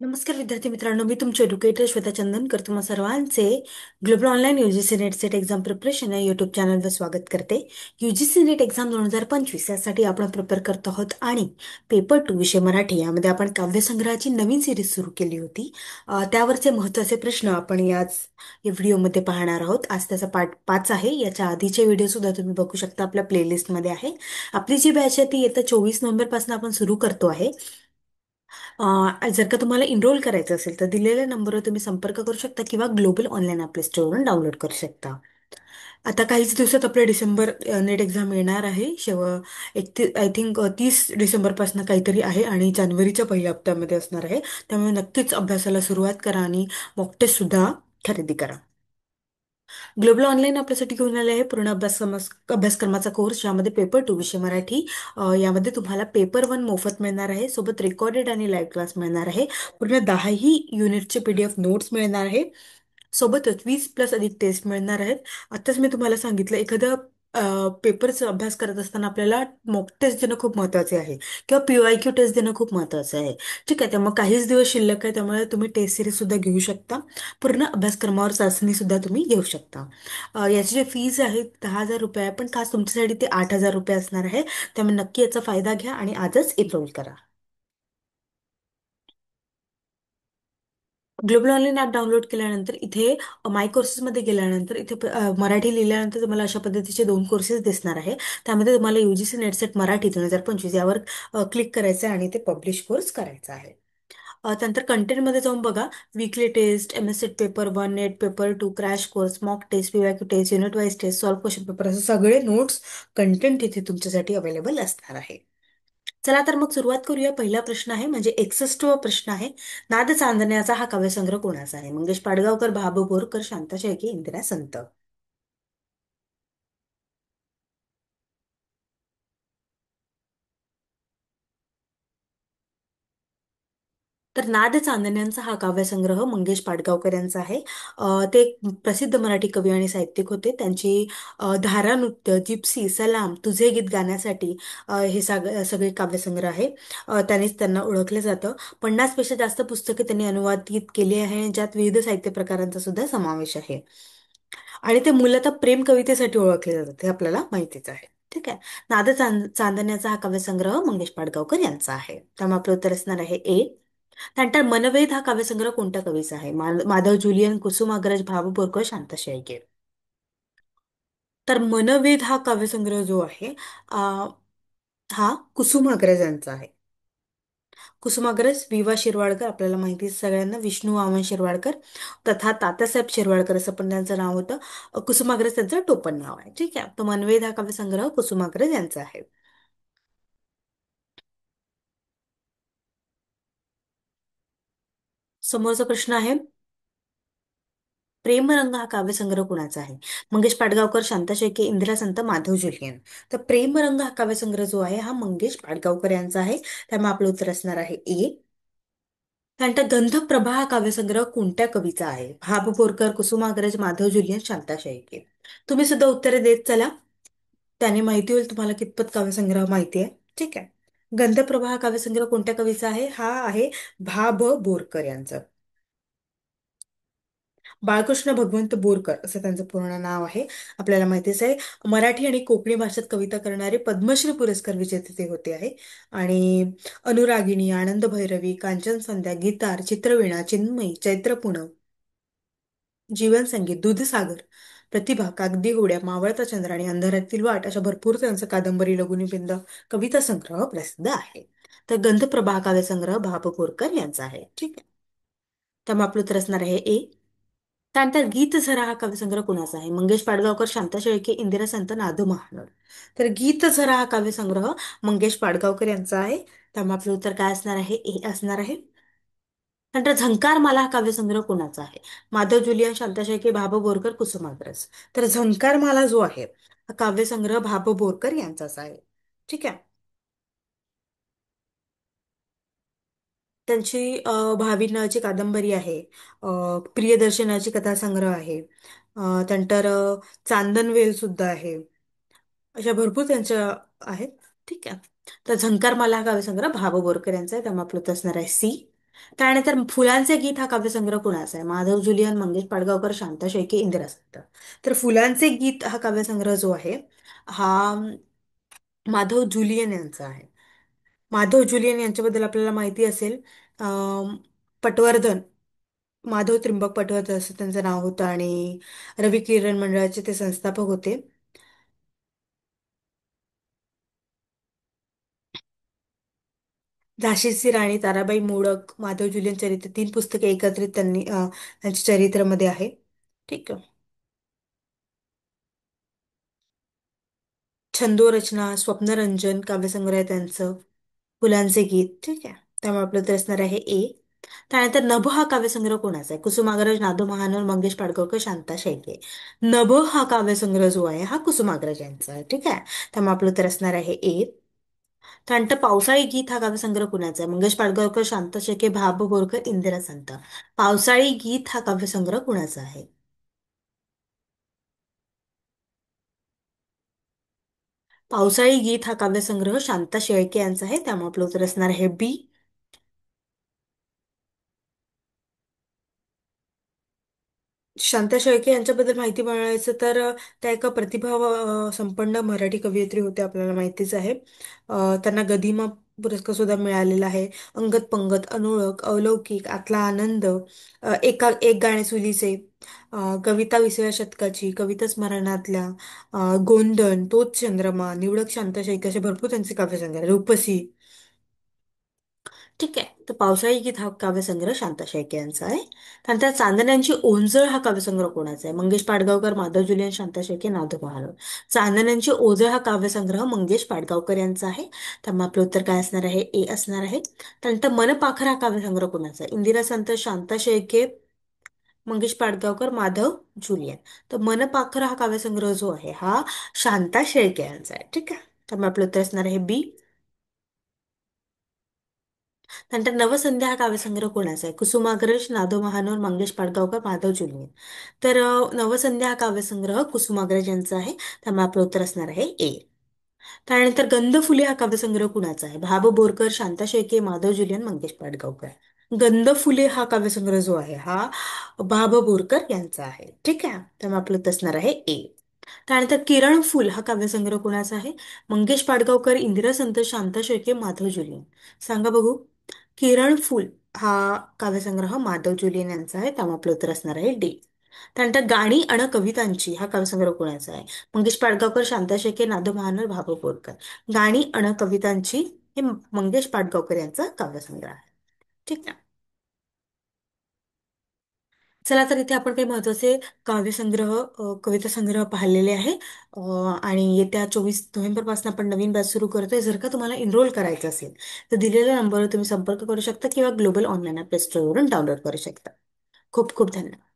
नमस्कार विद्यार्थी मित्रांनो, मी तुमचे एज्युकेटर श्वेता चंदनकर तुम्हा सर्वांचे global online UGC net set exam preparation या युट्यूब चॅनलवर स्वागत करते. यूजीसी नेट एक्झाम 2025 यासाठी आपण प्रिपेअर करत आहोत आणि पेपर 2 विषय मराठी यामध्ये आपण काव्यसंग्रहाची नवीन सिरीज सुरू केली होती. त्यावरचे महत्त्वाचे प्रश्न आपण याच या व्हिडिओमध्ये पाहणार आहोत. आज त्याचा पार्ट 5 आहे. याच्या आधीचे व्हिडिओ सुद्धा तुम्ही बघू शकता, आपल्या प्लेलिस्टमध्ये आहे. आपली जी बॅच आहे ती येत्या 24 नोव्हेंबर पासून आपण सुरू करतो आहे. जर का तुम्हाला इनरोल करायचं असेल तर दिलेल्या नंबरवर तुम्ही संपर्क करू शकता किंवा ग्लोबल ऑनलाईन आपल्या स्टोअरवरून डाउनलोड करू शकता. आता काहीच दिवसात आपले डिसेंबर नेट एक्झाम येणार आहे. आय थिंक 30 डिसेंबरपासून काहीतरी आहे आणि जानेवारीच्या पहिल्या हप्त्यामध्ये असणार आहे. त्यामुळे नक्कीच अभ्यासाला सुरुवात करा आणि मॉक टेस्ट सुद्धा खरेदी करा. ग्लोबल ऑनलाईन आपल्यासाठी घेऊन आले आहे पूर्ण अभ्यासक्रमाचा कोर्स, यामध्ये पेपर 2 विषय मराठी. यामध्ये तुम्हाला पेपर 1 मोफत मिळणार आहे, सोबत रेकॉर्डेड आणि लाईव्ह क्लास मिळणार आहे. पूर्ण 10ही युनिटचे PDF नोट्स मिळणार आहे. सोबतच 20+ अधिक टेस्ट मिळणार आहेत. आताच मी तुम्हाला सांगितलं, एखाद्या पेपरचा अभ्यास करत असताना आपल्याला मॉक टेस्ट देणं खूप महत्त्वाचे आहे किंवा PYQ टेस्ट देणं खूप महत्त्वाचं आहे. ठीक आहे, त्यामुळे काहीच दिवस शिल्लक आहे, त्यामुळे तुम्ही टेस्ट सिरीज सुद्धा घेऊ शकता. पूर्ण अभ्यासक्रमावर चाचणी सुद्धा तुम्ही घेऊ शकता. याची जे फीज आहे 10,000 रुपये आहे, पण खास तुमच्यासाठी ते 8,000 रुपये असणार आहे. त्यामुळे नक्की याचा फायदा घ्या आणि आजच एनरोल करा. ग्लोबल ऑनलाईन ॲप डाउनलोड केल्यानंतर इथे माय कोर्सेसमध्ये गेल्यानंतर इथे मराठी लिहिल्यानंतर तुम्हाला अशा पद्धतीचे 2 कोर्सेस दिसणार आहे. त्यामध्ये तुम्हाला UGC नेटसेट मराठी 2025 यावर क्लिक करायचं आहे आणि ते पब्लिश कोर्स करायचा आहे. त्यानंतर कंटेंटमध्ये जाऊन बघा, weekly test, MS set paper 1, NET paper 2, crash course, mock test, PYQ test, unit wise test, solve question paper, असे सगळे नोट्स कंटेंट इथे तुमच्यासाठी अवेलेबल असणार आहे. चला तर मग सुरुवात करूया. पहिला प्रश्न आहे, म्हणजे 61वा प्रश्न आहे. नाद चांदण्याचा हा काव्यसंग्रह कोणाचा आहे? मंगेश पाडगावकर, भाबू बोरकर, शांता शेळके, इंदिरा संत. तर नाद चांदण्यांचा हा काव्यसंग्रह मंगेश पाडगावकर यांचा आहे. ते एक प्रसिद्ध मराठी कवी आणि साहित्यिक होते. त्यांची धारा नृत्य, जिप्सी, सलाम, तुझे गीत गाण्यासाठी हे सगळे काव्यसंग्रह आहे. त्यांनीच त्यांना ओळखलं जातं. 50पेक्षा जास्त पुस्तके त्यांनी अनुवादित केली आहे, ज्यात विविध साहित्य प्रकारांचा सुद्धा समावेश आहे. आणि ते मूलतः प्रेम कवितेसाठी ओळखले जातात, हे आपल्याला माहितीच आहे. ठीक आहे. चांदण्याचा हा काव्यसंग्रह मंगेश पाडगावकर यांचा आहे. त्यामुळे आपलं उत्तर असणार आहे ए. त्यानंतर मनवेद हा काव्यसंग्रह कोणत्या कवीचा आहे? माधव जुलियन, कुसुमाग्रज, भाऊ बोरकर, शांता शेळके. तर मनवेद हा काव्यसंग्रह जो आहे आ, हा कुसुमाग्रज यांचा आहे. कुसुमाग्रज वि. शिरवाडकर आपल्याला माहिती आहे सगळ्यांना, विष्णू वामन शिरवाडकर तथा तात्यासाहेब शिरवाडकर असं पण त्यांचं नाव होतं. कुसुमाग्रज त्यांचं टोपण नाव आहे. ठीक आहे, तो मनवेद हा काव्यसंग्रह कुसुमाग्रज यांचा आहे. समोरचा प्रश्न आहे, प्रेमरंग हा काव्यसंग्रह कुणाचा आहे? मंगेश पाडगावकर, शांता शेळके, इंदिरा संत, माधव जुलियन. तर प्रेमरंग हा काव्यसंग्रह जो आहे हा मंगेश पाडगावकर यांचा आहे. त्यामुळे आपलं उत्तर असणार आहे ए. त्यानंतर गंधप्रभा हा काव्यसंग्रह कोणत्या कवीचा आहे? भाब बोरकर, कुसुमाग्रज, माधव जुलियन, शांता शेळके. तुम्ही सुद्धा उत्तरे देत चला, त्याने माहिती होईल तुम्हाला कितपत काव्यसंग्रह माहिती आहे. ठीक आहे. गंधप्रभा हा काव्यसंग्रह कोणत्या कवीचा आहे? हा आहे भाब बोरकर यांचा. बाळकृष्ण भगवंत बोरकर असं त्यांचं पूर्ण नाव आहे. आपल्याला माहितीच आहे, मराठी आणि कोकणी भाषेत कविता करणारे पद्मश्री पुरस्कार विजेते ते होते आहे. आणि अनुरागिणी, आनंद भैरवी, कांचन संध्या, गीतार, चित्रवीणा, चिन्मयी, चैत्र पूनम, जीवन संगीत, दूधसागर, प्रतिभा, कागदी घोड्या, मावळता चंद्र आणि अंधारातील वाट अशा भरपूर त्यांचं कादंबरी, लघुनिबंध, कविता संग्रह प्रसिद्ध आहे. तर गंधप्रभा हा काव्यसंग्रह भाब बोरकर यांचा आहे. ठीक आहे. त्यामुळे आपलं उत्तर असणार आहे ए. त्यानंतर गीत झरा हा काव्यसंग्रह कुणाचा आहे? मंगेश पाडगावकर, शांता शेळके, इंदिरा संत, नादू महानोर. तर गीत झरा हा काव्यसंग्रह मंगेश पाडगावकर यांचा आहे. त्यामुळे आपलं उत्तर काय असणार आहे? ए असणार आहे. नंतर झंकार माला हा काव्यसंग्रह कोणाचा आहे? माधव जुलियन, शांता शेळके, भाब बोरकर, कुसुमाग्रज. तर झंकार माला जो आहे हा काव्यसंग्रह भाब बोरकर यांचाच आहे. ठीक आहे. त्यांची भावी नावाची कादंबरी आहे. प्रियदर्शनाची कथासंग्रह आहे. त्यानंतर चांदनवेल सुद्धा आहे. अशा भरपूर त्यांच्या आहेत. ठीक आहे. तर झंकार माला हा काव्यसंग्रह भाब बोरकर यांचा आहे. त्यामुळे आपलं उत्तर असणार आहे सी. त्यानंतर फुलांचे गीत हा काव्यसंग्रह कुणाचा आहे? माधव जुलियन, मंगेश पाडगावकर, शांता शेळके, इंदिरा संत. तर फुलांचे गीत हा काव्यसंग्रह जो आहे हा माधव जुलियन यांचा आहे. माधव जुलियन यांच्याबद्दल आपल्याला माहिती असेल. पटवर्धन, माधव त्र्यंबक पटवर्धन असं त्यांचं नाव होतं आणि रवी किरण मंडळाचे ते संस्थापक होते. झाशीची राणी, ताराबाई मोडक, माधव जुलियन चरित्र, तीन पुस्तके एकत्रित त्यांनी त्यांच्या चरित्रामध्ये आहे. ठीक आहे. छंदोरचना, स्वप्नरंजन काव्यसंग्रह आहे त्यांचं. फुलांचे गीत. ठीक आहे. त्यामुळे आपलं उत्तर असणार आहे ए. त्यानंतर नभ हा काव्यसंग्रह कोणाचा आहे? कुसुमाग्रज, नादो महानोर, मंगेश पाडगावकर, शांता शेळके. नभ हा काव्यसंग्रह जो आहे हा कुसुमाग्रज यांचा आहे. ठीक आहे. त्यामुळे आपलं उत्तर असणार आहे ए. त्यानंतर पावसाळी गीत हा काव्यसंग्रह कुणाचा आहे? मंगेश पाडगावकर, शांता शेळके, भाब बोरकर, इंदिरा संत. पावसाळी गीत हा काव्यसंग्रह कुणाचा आहे? पावसाळी गीत हा काव्यसंग्रह शांता शेळके यांचा आहे. त्यामुळे आपलं उत्तर असणार आहे बी. शांता शेळके यांच्याबद्दल माहिती मिळवायचं तर त्या एका प्रतिभा संपन्न मराठी कवयित्री होत्या, आपल्याला माहितीच आहे. त्यांना गदिमा पुरस्कार सुद्धा मिळालेला आहे. अंगत पंगत, अनोळख, अवलौकिक, आतला आनंद, एक गाणे सुलीचे, कविता 20व्या शतकाची, कविता स्मरणातल्या, गोंधन, तोच चंद्रमा, निवडक शांता शेळके असे भरपूर त्यांचे काव्यसंग्रह, रूपसी. ठीक आहे. तर पावसाळी गीत हा काव्यसंग्रह शांता शेळके यांचा आहे. त्यानंतर चांदण्यांची ओंजळ हा काव्यसंग्रह कोणाचा आहे? मंगेश पाडगावकर, माधव जुलियन, शांता शेळके, नादो महानोर. चांदण्यांची ओझळ हा काव्यसंग्रह मंगेश पाडगावकर यांचा आहे. त्यामुळे आपलं उत्तर काय असणार आहे? ए असणार आहे. त्यानंतर मनपाखर हा काव्यसंग्रह कोणाचा आहे? इंदिरा संत, शांता शेळके, मंगेश पाडगावकर, माधव जुलियन. तर मनपाखर हा काव्यसंग्रह जो आहे हा शांता शेळके यांचा आहे. ठीक आहे. त्यामुळे आपलं उत्तर असणार आहे बी. नंतर नवसंध्या हा काव्यसंग्रह कोणाचा आहे? कुसुमाग्रज, नादो महानोर, मंगेश पाडगावकर, माधव जुलमी. तर नवसंध्या हा काव्यसंग्रह कुसुमाग्रज यांचा आहे. त्यामुळे आपलं उत्तर असणार आहे ए. त्यानंतर गंधफुले हा काव्यसंग्रह कुणाचा आहे? भाब बोरकर, शांता शेळके, माधव जुलियन, मंगेश पाडगावकर. गंधफुले हा काव्यसंग्रह जो आहे हा भाब बोरकर यांचा आहे. ठीक आहे. त्यामुळे आपलं उत्तर असणार आहे ए. त्यानंतर किरण फुल हा काव्यसंग्रह कोणाचा आहे? मंगेश पाडगावकर, इंदिरा संत, शांता शेळके, माधव जुलियन. सांगा बघू. किरण फुल हा काव्यसंग्रह माधव जुलियन यांचा आहे. त्यामुळे आपलं उत्तर असणार आहे डी. त्यानंतर गाणी अण कवितांची हा काव्यसंग्रह कोणाचा आहे? मंगेश पाडगावकर, शांता शेळके, नादो महानोर, भाबू बोरकर. गाणी अण कवितांची हे मंगेश पाडगावकर यांचा काव्यसंग्रह आहे. ठीक आहे. चला तर इथे आपण काही महत्वाचे काव्यसंग्रह, कविता संग्रह पाहिलेले आहे. अ, आणि येत्या 24 नोव्हेंबर पासून आपण नवीन बॅच सुरू करतोय. जर का तुम्हाला एनरोल करायचं असेल तर दिलेल्या नंबरवर तुम्ही संपर्क करू शकता किंवा ग्लोबल ऑनलाईन प्ले स्टोअरवरून डाउनलोड करू शकता. खूप खूप धन्यवाद.